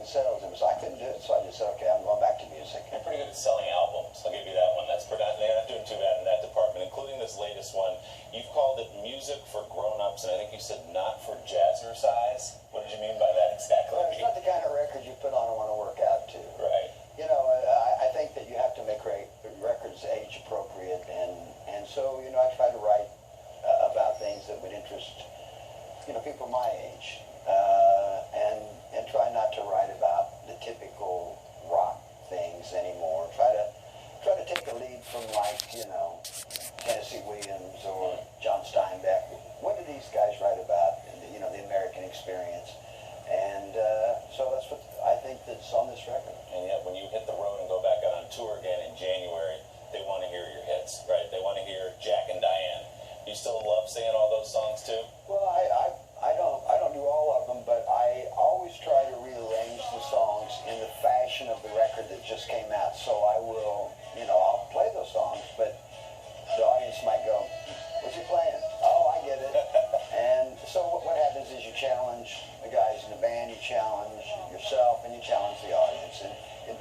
in sales. I couldn't do it, so I just said, okay, I'm going back to music. You're pretty good at selling albums. I'll give you that one. They're not doing too bad in that department, including this latest one. You've called it music for grown-ups, and I think you said not for jazzercise. What did you mean by that exactly? Well, it's not the kind of record you put on and want to work out to. Right. You know, I think that you have to make records age appropriate, and so, you know, I try to write about things that would interest, you know, people my age, and try not to write about the typical rock things anymore. Try to take a lead from, like, you know, Tennessee Williams or John Steinbeck. What do these guys write about? You know, the American experience, and so that's what I think that's on this record. And yet, when you hit the road and go back out on tour again in January, they want to hear your hits, right? They want to hear Jack and Diane. You still love singing all those songs too? Well, I don't do all of them, but I always try to rearrange the songs in the fashion of the record that just came out. So I will, you know, I'll play those songs, but the audience might go, "What's he playing? Oh, I get it." And so what happens is you challenge the guys in the band, you challenge yourself, and you challenge the audience, and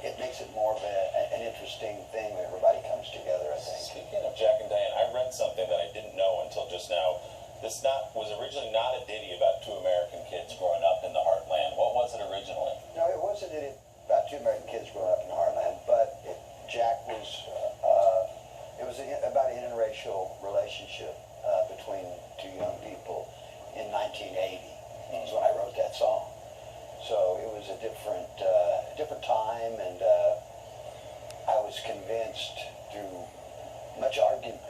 it makes it more of an interesting thing when everybody comes together, I think. Speaking of Jack and Diane, I read something that I didn't know until just now. This was originally not a ditty about two American kids growing up in the heartland. What was it originally? No, it wasn't about two American kids growing up in the heartland, but Jack was, it was about an interracial relationship between two young people in 1980. That's when I wrote that song. So it was a different time, and I was convinced through much argument